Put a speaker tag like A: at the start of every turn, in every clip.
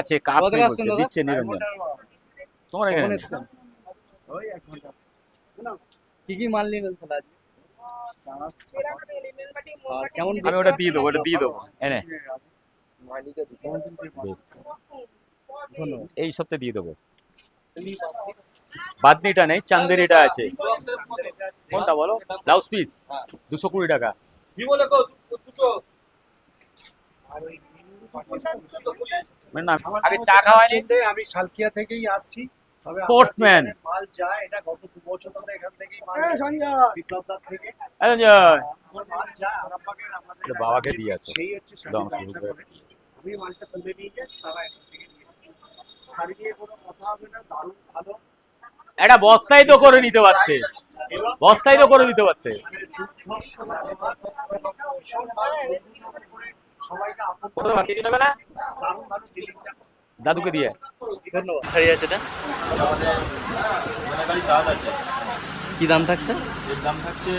A: আছে কাপ নেই বলছে, দিচ্ছে নিরঞ্জন। তোমার এখানে নেই।
B: কি কি মাল নিলেন তাহলে আজকে? কেমন
A: আমি ওটা দিয়ে দেবো, ওটা দিয়ে দেবো এনে বেশ। এই সপ্তাহে দিয়ে দেবো। বাদনিটা নেই, চান্দেরিটা আছে। কোনটা বলো? ব্লাউজ পিস 220 টাকা। মানে না, আগে চা খাওয়াইনি।
C: আমি সালকিয়া থেকেই আসছি, তবে
A: Sportsman.
C: আমাদের মাল যায়, এটা গত 2 বছর ধরে এখান থেকেই মাল যাচ্ছে, বিপ্লবদার থেকে আমার মাল যায় আরামবাগের আমাদের
A: এটা বাবাকে দিয়ে আসো।
C: সেই হচ্ছে
A: দাম
C: শাড়ির
A: শুরু
C: ব্যবসা
A: করে।
C: করে। আমি মালটা তুলে নিয়ে যাচ্ছি, তারা এখান থেকে নিয়ে যাচ্ছে। শাড়ি নিয়ে কোনো কথা হবে না, দারুণ ভালো।
A: এটা বস্তাই তো করে নিতে পারতে, বস্তাই তো করে দিতে পারতে।
C: মানে দুর্ধর্ষ ব্যবহার, ভীষণ ভালো, বন্ধুর মতো করে সবাইকে আপন
A: ওটা বাকি দিতে হবে না
C: দারুণ ভালো ডিলিংটা।
A: দাদুকে দিয়ে।
B: ধন্যবাদ। শাড়ি আছে এটা কি দাম থাকছে?
D: এর দাম থাকছে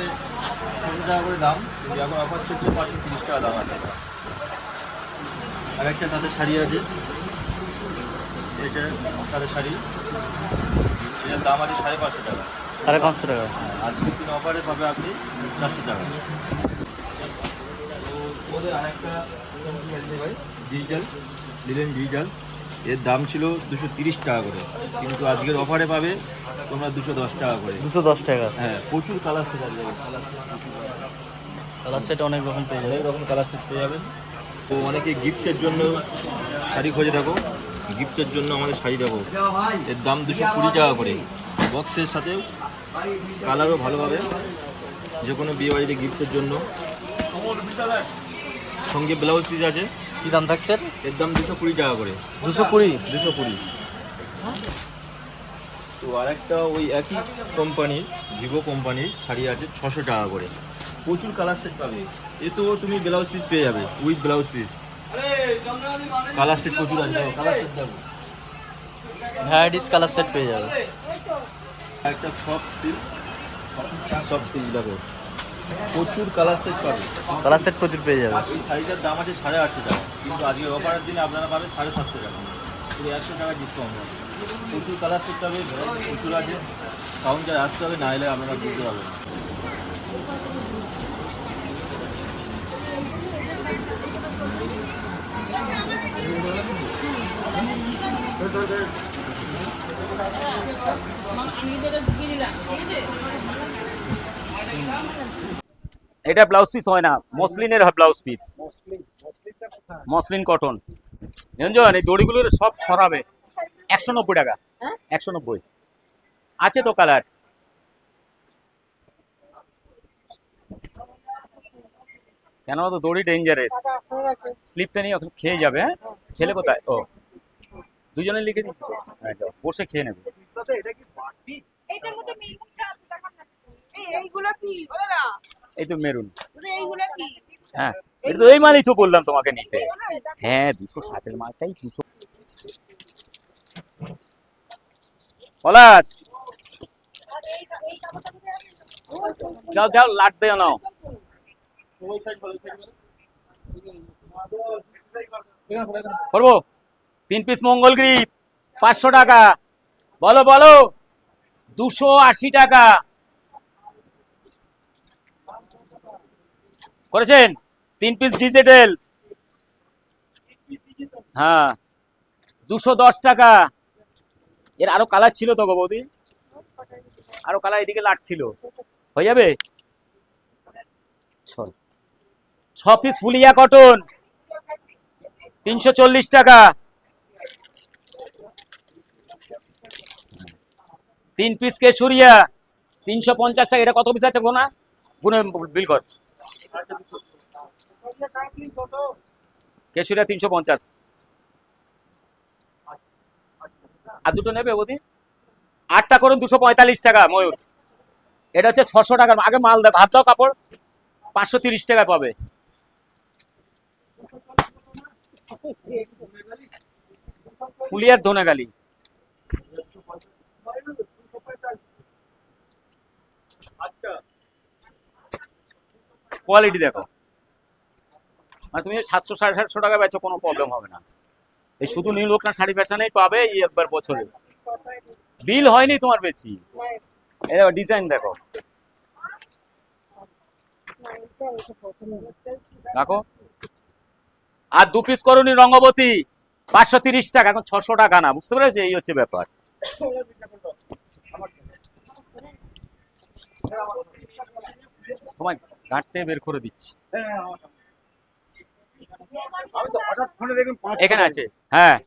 D: 100 টাকা করে দাম, কিন্তু এখন অফার চলছে 530 টাকা দাম আছে। আর একটা তাদের শাড়ি আছে, এটা তাদের শাড়ি, এটার দাম আছে 550 টাকা।
B: 550 টাকা।
D: আজকের দিন অফারে পাবে আপনি 400 টাকা। তো ওদের আরেকটা ডিজিটাল লিলেন ডিজিটাল, এর দাম ছিল 230 টাকা করে, কিন্তু আজকের অফারে পাবে তোমরা 210 টাকা করে।
B: 210 টাকা।
D: হ্যাঁ, প্রচুর কালার সেট আছে,
B: কালার সেট অনেক রকম পেয়ে যাবে।
D: অনেক রকম কালার সেট পেয়ে যাবেন। তো অনেকে গিফটের জন্য শাড়ি খোঁজে থাকো, গিফটের জন্য আমাদের শাড়ি দেবো, এর দাম 220 টাকা করে। বক্সের সাথে কালারও ভালো হবে, যে কোনো বিয়ে বাড়িতে গিফটের জন্য। সঙ্গে ব্লাউজ পিস আছে,
B: কি দাম থাকছে?
D: এর দাম 220 টাকা করে।
B: 220?
D: 220। তো আরেকটা ওই একই কোম্পানির, ভিভো কোম্পানির শাড়ি আছে 600 টাকা করে। প্রচুর কালার সেট পাবে, এ তো তুমি ব্লাউজ পিস পেয়ে যাবে with blouse piece. Colour set প্রচুর আছে, কালার সেট দেবো।
B: ভ্যারাইটিস কালার সেট পেয়ে যাবে।
D: একটা সফট সিল্ক, সফট সিল্ক দেখো, প্রচুর কালার সেট পাবে।
B: কালার সেট প্রচুর পেয়ে যাবে।
D: এই শাড়িটার দাম আছে 850 টাকা, কিন্তু আজকে অফারের দিনে আপনারা পাবেন 750 টাকা, পুরো 100 টাকা ডিসকাউন্ট হবে। প্রচুর কালার সেট পাবে, ভ্যারাইটি প্রচুর আছে। কাউন্টারে আসতে হবে, না এলে আপনারা বুঝতে পারবেন না।
A: এটা ব্লাউজ পিস হয় না, মসলিনের ব্লাউজ পিস,
C: মসলিনটা কোথায়?
A: Muslin cotton. নিরঞ্জন এই দড়িগুলোর সব সরাবে। 190 টাকা, 190 আছে তো কালার। কেন তো দড়ি ডেঞ্জারাস, স্লিপটা নিয়ে ওখানে খেয়ে যাবে। হ্যাঁ, খেলে কোথায়? ও দুজনে লিখে দিচ্ছি তো। হ্যাঁ, যাও, বসে খেয়ে নেবে।
C: দাদা, এটা কি বাটি?
E: এইটার মধ্যে মেরুনটা আছে দেখান না। এইগুলা কি ওরা?
A: এই তো মেরুন।
E: এইগুলা কি?
A: হ্যাঁ, এটা তো এই মালই তো বললাম তোমাকে নিতে। হ্যাঁ, 260-এর মালটাই 200। পলাশ যাও যাও, লাট দেও নাও। করবো 3 পিস মঙ্গল গ্রিপ 500 টাকা। বলো বলো, 280 টাকা করেছেন। 3 পিস ডিজিটাল, হ্যাঁ 210 টাকা। এর আরো কালার ছিল তো গো বৌদি, আরো কালার এদিকে লাট ছিল, হয়ে যাবে। 6 পিস ফুলিয়া কটন 340 টাকা। 3 পিস কেশুরিয়া 350 টাকা। এটা কত পিস আছে গোনা, গুনে বিল কর। কেশুরিয়া 350। আর দুটো নেবে বৌদি? 8টা করুন 245 টাকা ময়ূর। এটা হচ্ছে 600 টাকার। আগে মাল দাও, ভাত দাও, কাপড় 530 টাকা পাবে। ফুলিয়ার ধনেগালি কোয়ালিটি দেখো, মানে তুমি 700 750 টাকা বেচো কোনো প্রবলেম হবে না। এই শুধু নীল লোকনা শাড়ি ফ্যাশনেই পাবে এই একবার বছরে। বিল হয়নি তোমার বেশি। এই দেখো ডিজাইন দেখো, দেখো। আর 2 পিস করুনি রঙ্গবতী 530 টাকা, এখন 600 টাকা না, বুঝতে পেরেছো? এই হচ্ছে ব্যাপার। তোমায় ঘাটতে বের করে দিচ্ছি।
C: আমি তো হঠাৎ ফোনে দেখলাম
A: এখানে আছে, হ্যাঁ।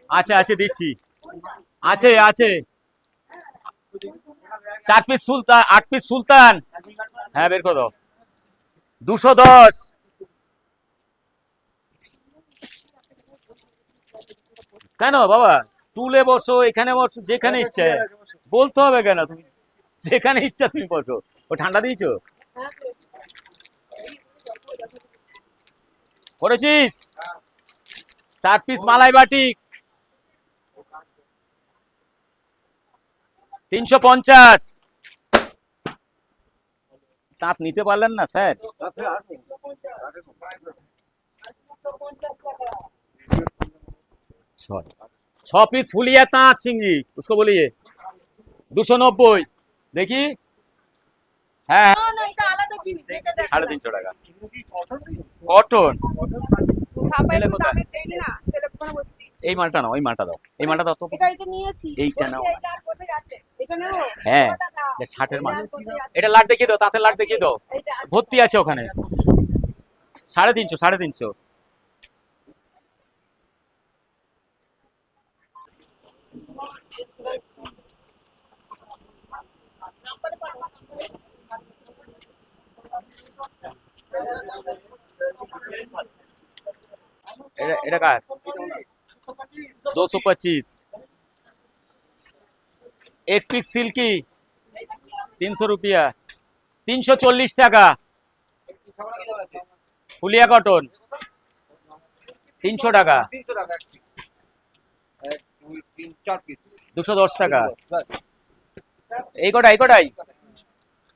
A: আছে আছে দিচ্ছি, আছে আছে। 4 পিস সুলতান, 8 পিস সুলতান, হ্যাঁ বের করে দাও। 210। কেন বাবা, তুলে বসো, এখানে বসো, যেখানে ইচ্ছে। বলতে হবে কেন? তুমি যেখানে ইচ্ছা তুমি বসো। ও ঠান্ডা দিয়েছো? করেছিস? 4 পিস মালাই বাটিক 350। তাঁত নিতে পারলেন না স্যার? 6 पीस फुलिया ताँत सिंगी, उसको बोलिए 290। देखी, হ্যাঁ
E: না না এটা আলাদা জিনিস, এটা দেখ
A: 350 টাকা কটন।
E: ছাপা
A: ছেলে
E: একটু
A: কোথায়?
E: দামে দেই না, ছেলে কোন বসে দিচ্ছে।
A: এই মালটা নাও, ওই মালটা দাও, এই মালটা দাও তো।
E: এটা নিয়েছি।
A: এইটা নাও।
E: এটা আর কোথায় যাচ্ছে? এটা নেব?
A: হ্যাঁ,
E: এটা দাও।
A: এটা 60-এর মাল।
E: এটা আর কোথায় যাচ্ছে?
A: এটা লাট দেখিয়ে দাও, তাতে লাট দেখিয়ে দাও,
E: এটা আর
A: ভর্তি আছে ওখানে। 350, 350। এটা কার? 225। 1 पीस सिल्की 300 रुपया। 340 টাকা। ফুলিয়া কটন 300 টাকা। 210 টাকা। এই কটাই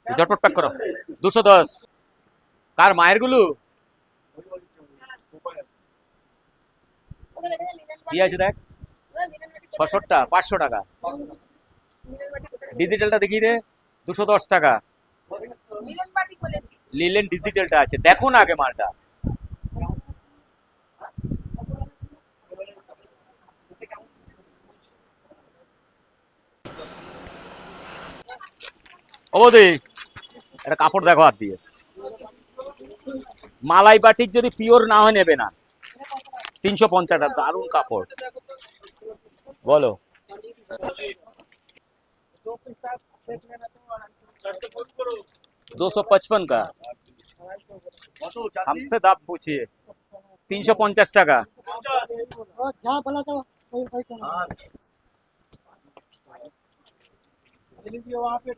A: ঝটপট প্যাক করো। 210। কার মায়ের গুলো? কি আছে দেখ, 600টা 500 টাকা। ডিজিটালটা দেখিয়ে দে, 210 টাকা।
E: মিলন পার্টি বলেছি।
A: লিলেন ডিজিটালটা আছে, দেখো না আগে মালটা। ও বৌদি, একটা কাপড় দেখো হাত দিয়ে। মালাই বাটিক যদি পিওর না হয় নেবে না। 350 টাকা, দারুণ কাপড়। বলো। $255 का। हमसे दाम पूछिए। 350 টাকা।
C: वहाँ पे